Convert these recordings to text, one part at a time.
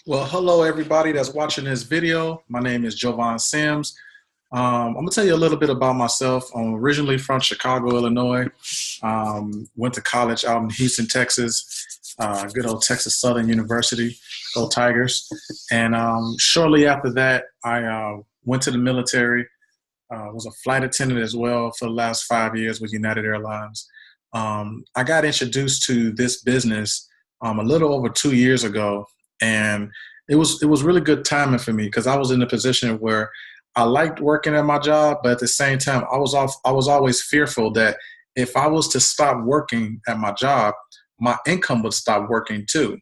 Well, hello everybody that's watching this video. My name is Jovan Sims. I'm gonna tell you a little bit about myself. I'm originally from Chicago, Illinois. Went to college out in Houston, Texas. Good old Texas Southern University. Go Tigers! And shortly after that, I went to the military. Was a flight attendant as well for the last 5 years with United Airlines. I got introduced to this business a little over 2 years ago, and it was really good timing for me because I was in a position where I liked working at my job, but at the same time, I was always fearful that if I was to stop working at my job, my income would stop working too.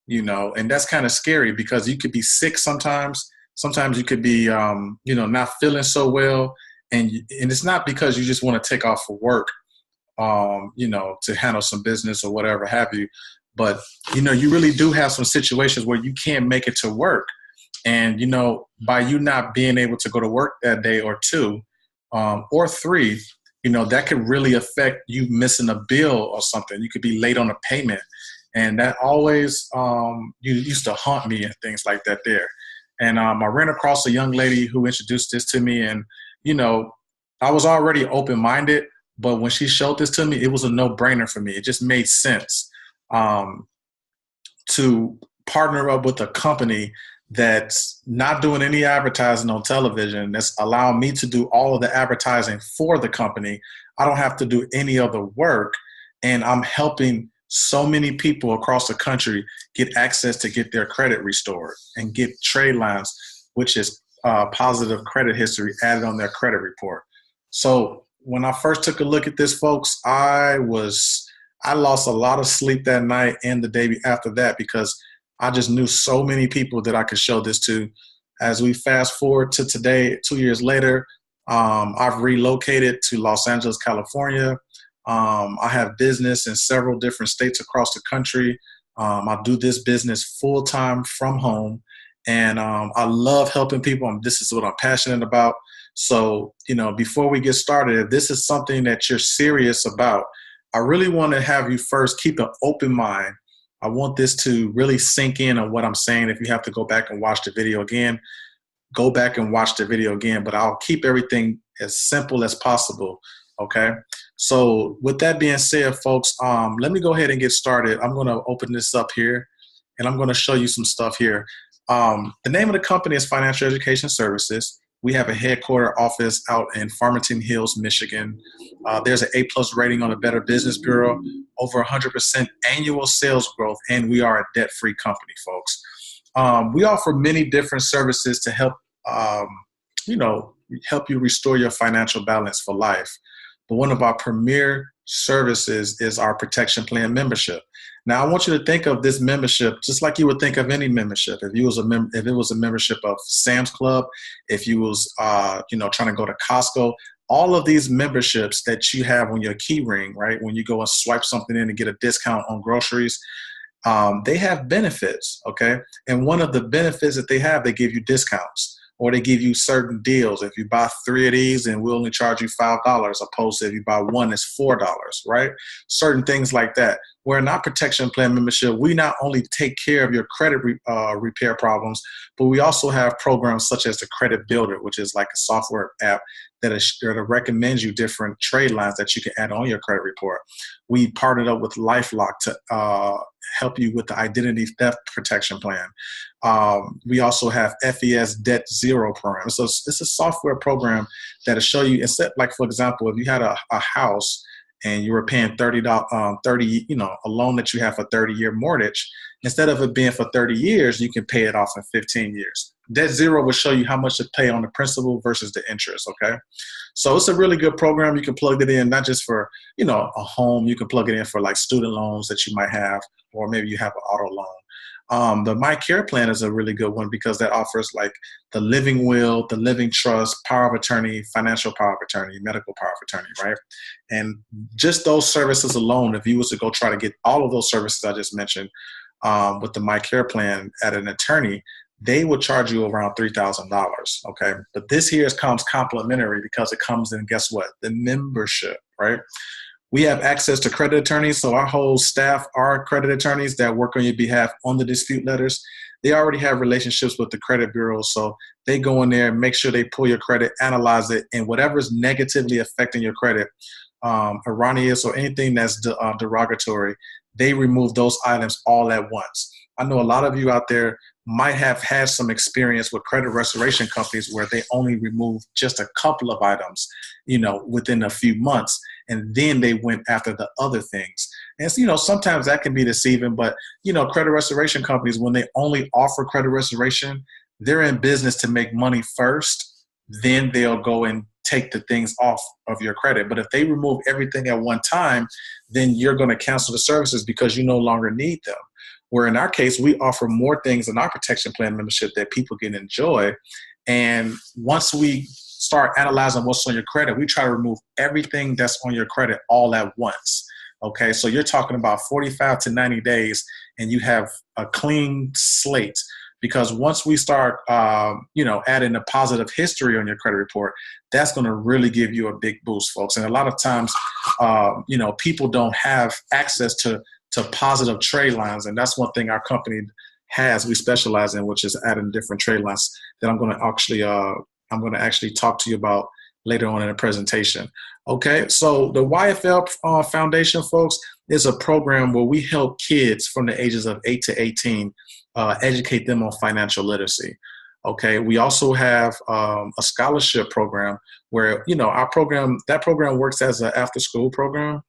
And that's kind of scary because you could be sick sometimes. Sometimes you could be, not feeling so well, and it's not because you just want to take off for work, to handle some business or whatever have you. But, you really do have some situations where you can't make it to work. And, by you not being able to go to work that day or two or three, that could really affect you missing a bill or something. You could be late on a payment. And that always used to haunt me and things like that there. And I ran across a young lady who introduced this to me. And, I was already open-minded, but when she showed this to me, it was a no-brainer for me. It just made sense to partner up with a company that's not doing any advertising on television, that's allowing me to do all of the advertising for the company. I don't have to do any other work, and I'm helping so many people across the country get access to get their credit restored and get trade lines, which is positive credit history added on their credit report. So when I first took a look at this, folks, I lost a lot of sleep that night and the day after that because I just knew so many people that I could show this to. As we fast forward to today, 2 years later, I've relocated to Los Angeles, California. I have business in several different states across the country. I do this business full-time from home, and I love helping people. This is what I'm passionate about. So, before we get started, if this is something that you're serious about, I really want to have you first keep an open mind. I want this to really sink in on what I'm saying. If you have to go back and watch the video again, go back and watch the video again, but I'll keep everything as simple as possible, okay? So with that being said, folks, let me go ahead and get started. I'm going to open this up here, and I'm going to show you some stuff here. The name of the company is Financial Education Services. We have a headquarter office out in Farmington Hills, Michigan. There's an A+ rating on the Better Business Bureau, over 100% annual sales growth, and we are a debt-free company, folks. We offer many different services to help, help you restore your financial balance for life. But one of our premier services is our protection plan membership. Now, I want you to think of this membership just like you would think of any membership. If it was a membership of Sam's Club, if you was trying to go to Costco, all of these memberships that you have on your key ring, right? When you go and swipe something in and get a discount on groceries, they have benefits, okay? And one of the benefits that they give you discounts, or they give you certain deals. If you buy 3 of these, and we'll only charge you $5, opposed to if you buy one, it's $4, right? Certain things like that. Where in our protection plan membership, we not only take care of your credit repair problems, but we also have programs such as the Credit Builder, which is like a software app that recommends you different trade lines that you can add on your credit report. We partnered up with LifeLock to help you with the identity theft protection plan. We also have FES Debt Zero program. So it's a software program that'll show you, instead, like for example, if you had a house and you were paying $30, a loan that you have for 30-year mortgage, instead of it being for 30 years, you can pay it off in 15 years. Debt Zero will show you how much to pay on the principal versus the interest, okay? So it's a really good program. You can plug it in, not just for, a home. You can plug it in for like student loans that you might have, or maybe you have an auto loan. The My Care plan is a really good one because that offers like the living will, the living trust, power of attorney, financial power of attorney, medical power of attorney, right? And just those services alone, if you was to go try to get all of those services I just mentioned with the My Care plan at an attorney, they will charge you around $3,000, okay? But this here comes complimentary because it comes in, guess what? The membership, right? We have access to credit attorneys. So our whole staff are credit attorneys that work on your behalf on the dispute letters. They already have relationships with the credit bureaus. So they go in there, make sure they pull your credit, analyze it, and whatever is negatively affecting your credit, erroneous or anything that's derogatory, they remove those items all at once. I know a lot of you out there might have had some experience with credit restoration companies where they only remove just a couple of items, within a few months, and then they went after the other things. And sometimes that can be deceiving, but credit restoration companies, when they only offer credit restoration, they're in business to make money first, then they'll go and take the things off of your credit. But if they remove everything at one time, then you're going to cancel the services because you no longer need them. Where in our case, we offer more things in our protection plan membership that people can enjoy. And once we start analyzing what's on your credit, we try to remove everything that's on your credit all at once. Okay, so you're talking about 45 to 90 days and you have a clean slate. Because once we start, adding a positive history on your credit report, that's going to really give you a big boost, folks. And a lot of times, people don't have access to positive trade lines. And that's one thing our company has, we specialize in, which is adding different trade lines that I'm going to actually talk to you about later on in the presentation. Okay, so the YFL Foundation, folks, is a program where we help kids from the ages of 8 to 18 educate them on financial literacy. Okay, we also have a scholarship program where, that program works as an after-school program,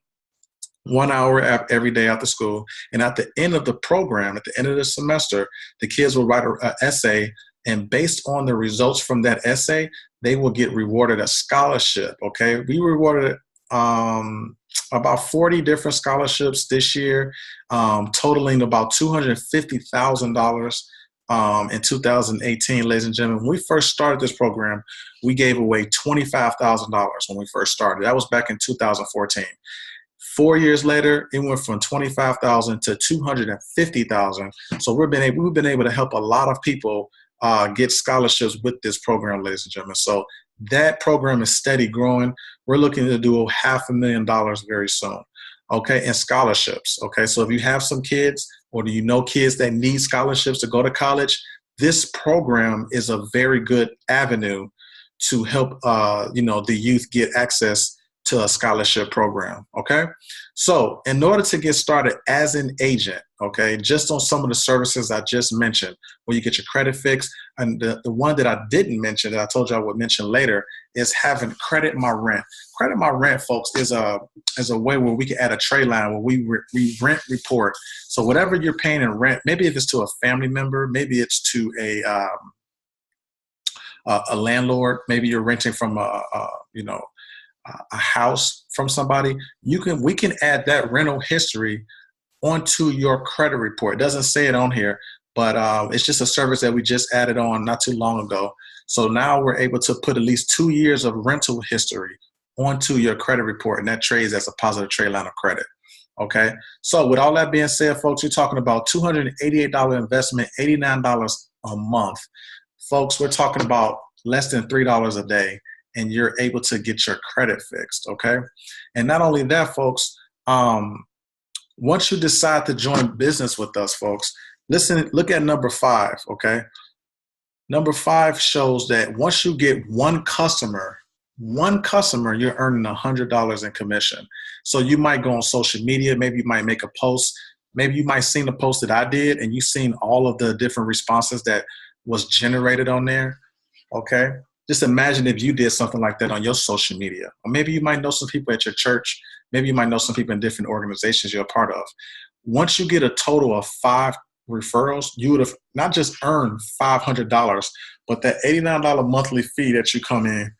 1 hour every day after school. And at the end of the program, at the end of the semester, the kids will write an essay, and based on the results from that essay, they will get rewarded a scholarship. Okay, we rewarded about 40 different scholarships this year, totaling about $250,000 in 2018, ladies and gentlemen. When we first started this program, we gave away $25,000 when we first started. That was back in 2014. 4 years later, it went from $25,000 to $250,000. So we've been able to help a lot of people get scholarships with this program, ladies and gentlemen. So that program is steady growing. We're looking to do $500,000 very soon. Okay, and scholarships. Okay, so if you have some kids, or do you know kids that need scholarships to go to college, this program is a very good avenue to help the youth get access to a scholarship program. Okay, so in order to get started as an agent, okay, just on some of the services I just mentioned, where you get your credit fixed, and the one that I didn't mention that I told you I would mention later is having Credit My Rent. Credit My Rent, folks, is a way where we can add a trade line where we rent report. So whatever you're paying in rent, maybe if it's to a family member, maybe it's to a landlord, maybe you're renting from a house from somebody, we can add that rental history onto your credit report. It doesn't say it on here, but it's just a service that we just added on not too long ago. So now we're able to put at least 2 years of rental history onto your credit report, and that trades as a positive trade line of credit. Okay, so with all that being said, folks, you're talking about $288 investment, $89 a month. Folks, we're talking about less than $3 a day, and you're able to get your credit fixed. Okay, and not only that, folks, once you decide to join business with us, folks, look at number 5. Okay, number 5 shows that once you get one customer, you're earning $100 in commission. So you might go on social media, maybe you might make a post, maybe you might seen the post that I did, and you've seen all of the different responses that was generated on there. Okay, just imagine if you did something like that on your social media. Or maybe you might know some people at your church. Maybe you might know some people in different organizations you're a part of. Once you get a total of 5 referrals, you would have not just earned $500, but that $89 monthly fee that you come in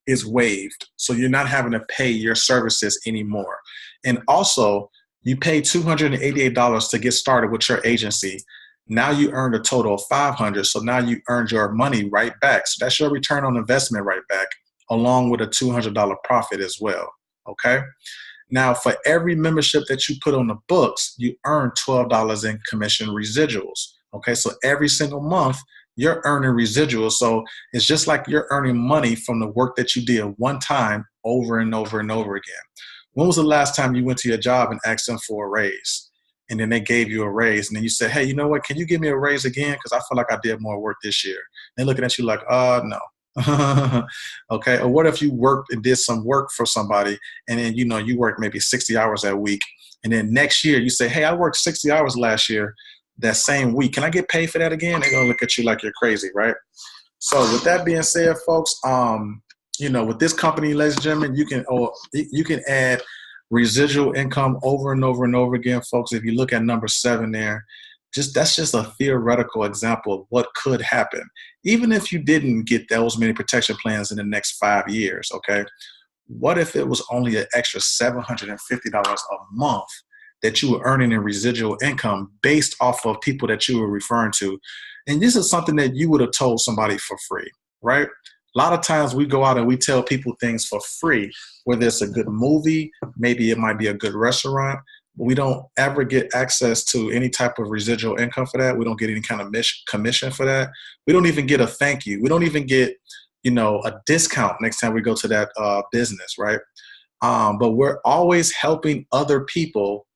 is waived. So you're not having to pay your services anymore. And also, you pay $288 to get started with your agency. Now you earned a total of $500. So now you earned your money right back. So that's your return on investment right back, along with a $200 profit as well. Okay. Now, for every membership that you put on the books, you earn $12 in commission residuals. Okay. So every single month, you're earning residuals. So it's just like you're earning money from the work that you did one time over and over and over again. When was the last time you went to your job and asked them for a raise? And then they gave you a raise. And then you said, hey, you know what? Can you give me a raise again? Because I feel like I did more work this year. They're looking at you like, no. Okay. Or what if you worked and did some work for somebody and then, you work maybe 60 hours that week. And then next year you say, hey, I worked 60 hours last year that same week. Can I get paid for that again? They're going to look at you like you're crazy, right? So with that being said, folks, with this company, ladies and gentlemen, you can add residual income over and over and over again, folks. If you look at number 7 there, that's just a theoretical example of what could happen. Even if you didn't get those many protection plans in the next 5 years, okay? What if it was only an extra $750 a month that you were earning in residual income based off of people that you were referring to? And this is something that you would have told somebody for free, right? A lot of times we go out and we tell people things for free, whether it's a good movie, maybe it might be a good restaurant, but we don't ever get access to any type of residual income for that. We don't get any kind of commission for that. We don't even get a thank you. We don't even get, a discount next time we go to that business, right? But we're always helping other people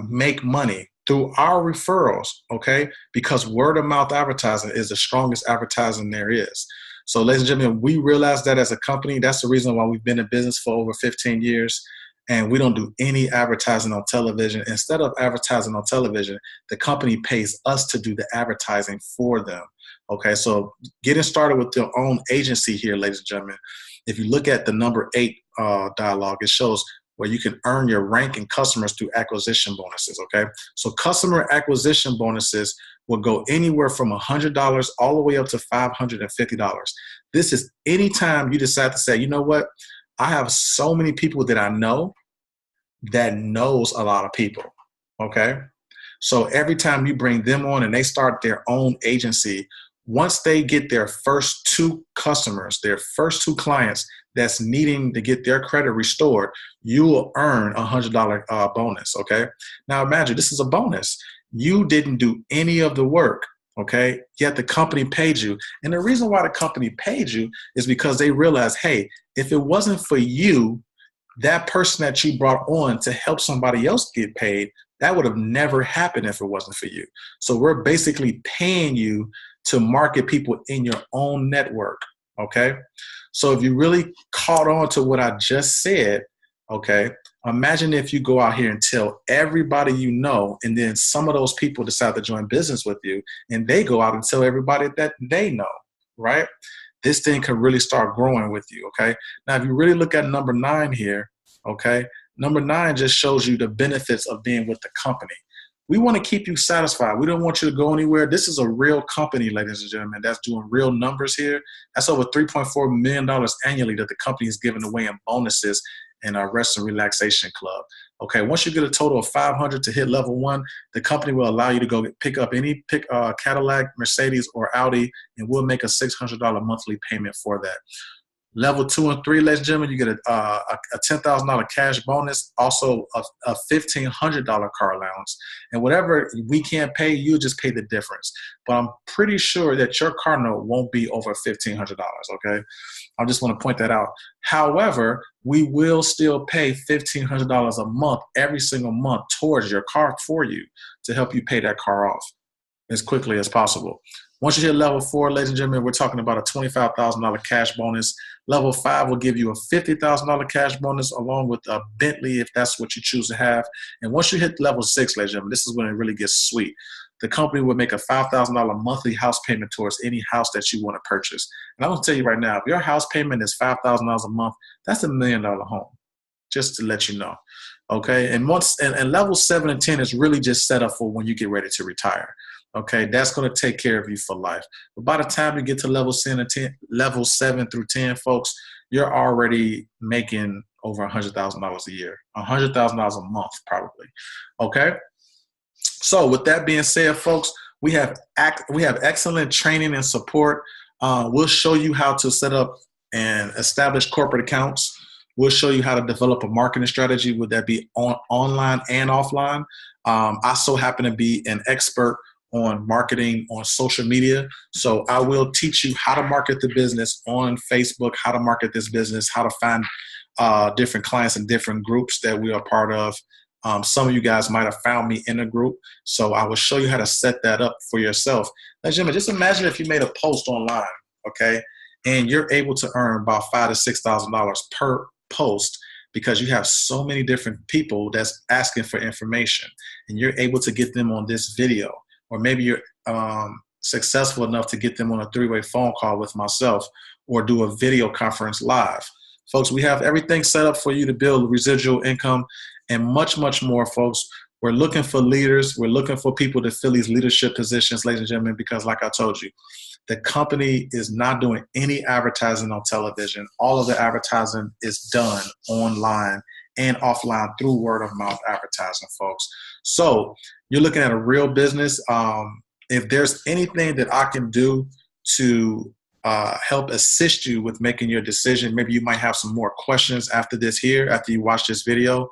make money through our referrals, okay? Because word of mouth advertising is the strongest advertising there is. So ladies and gentlemen, we realize that as a company, that's the reason why we've been in business for over 15 years. And we don't do any advertising on television. Instead of advertising on television, the company pays us to do the advertising for them. Okay, so getting started with your own agency here, ladies and gentlemen, if you look at the number 8 dialogue, it shows where you can earn your rank and customers through acquisition bonuses, okay? So customer acquisition bonuses will go anywhere from $100 all the way up to $550. This is anytime you decide to say, you know what? I have so many people that I know that knows a lot of people, okay? So every time you bring them on and they start their own agency, once they get their first 2 customers, their first 2 clients that's needing to get their credit restored, you will earn a $100 bonus, okay? Now imagine this is a bonus. You didn't do any of the work, okay? Yet the company paid you. And the reason why the company paid you is because they realized, hey, if it wasn't for you, that person that you brought on to help somebody else get paid, that would have never happened if it wasn't for you. So we're basically paying you to market people in your own network, okay? So if you really caught on to what I just said, okay, imagine if you go out here and tell everybody you know, and then some of those people decide to join business with you, and they go out and tell everybody that they know, right? This thing could really start growing with you, okay? Now, if you really look at number 9 here, okay, number 9 just shows you the benefits of being with the company. We want to keep you satisfied. We don't want you to go anywhere. This is a real company, ladies and gentlemen, that's doing real numbers here. That's over $3.4 million annually that the company is giving away in bonuses in our Rest and Relaxation Club. Okay, once you get a total of 500 to hit level 1, the company will allow you to go pick up any Cadillac, Mercedes, or Audi, and we'll make a $600 monthly payment for that. Level 2 and 3, ladies and gentlemen, you get a $10,000 cash bonus, also a $1,500 car allowance. And whatever we can't pay, you just pay the difference. But I'm pretty sure that your car note won't be over $1,500, okay? I just want to point that out. However, we will still pay $1,500 a month, every single month, towards your car for you to help you pay that car off as quickly as possible. Once you hit level 4, ladies and gentlemen, we're talking about a $25,000 cash bonus. Level 5 will give you a $50,000 cash bonus along with a Bentley if that's what you choose to have. And once you hit level 6, ladies and gentlemen, this is when it really gets sweet. The company will make a $5,000 monthly house payment towards any house that you want to purchase. And I'm going to tell you right now, if your house payment is $5,000 a month, that's $1 million home, just to let you know. Okay, and level 7 and 10 is really just set up for when you get ready to retire. Okay, that's going to take care of you for life. But by the time you get to level 7 through 10, folks, you're already making over $100,000 a year, $100,000 a month probably. Okay, so with that being said, folks, we have excellent training and support. We'll show you how to set up and establish corporate accounts. We'll show you how to develop a marketing strategy, would that be online and offline. I so happen to be an expert on marketing on social media. So I will teach you how to market the business on Facebook, how to market this business, how to find different clients and different groups that we are part of. Some of you guys might have found me in a group, so I will show you how to set that up for yourself. Now, Jimmy, just imagine if you made a post online, okay, and you're able to earn about $5,000 to $6,000 per post because you have so many different people that's asking for information, and you're able to get them on this video, or maybe you're successful enough to get them on a 3-way phone call with myself, or do a video conference live. Folks, we have everything set up for you to build residual income and much, much more, folks. We're looking for leaders. We're looking for people to fill these leadership positions, ladies and gentlemen, because like I told you, the company is not doing any advertising on television. All of the advertising is done online and offline through word of mouth advertising, folks. So you're looking at a real business. If there's anything that I can do to help assist you with making your decision, maybe you might have some more questions after this here, after you watch this video,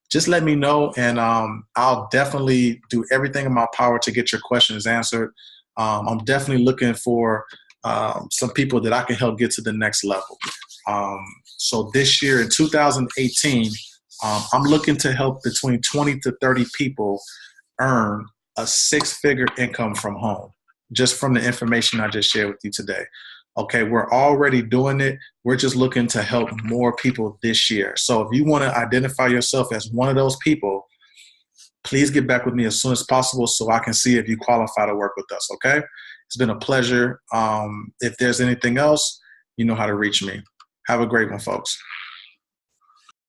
just let me know, and I'll definitely do everything in my power to get your questions answered. I'm definitely looking for some people that I can help get to the next level. So this year in 2018, I'm looking to help between 20 to 30 people earn a 6-figure income from home, just from the information I just shared with you today. Okay, we're already doing it. We're just looking to help more people this year. So if you want to identify yourself as one of those people, please get back with me as soon as possible so I can see if you qualify to work with us, okay? It's been a pleasure. If there's anything else, you know how to reach me. Have a great one, folks.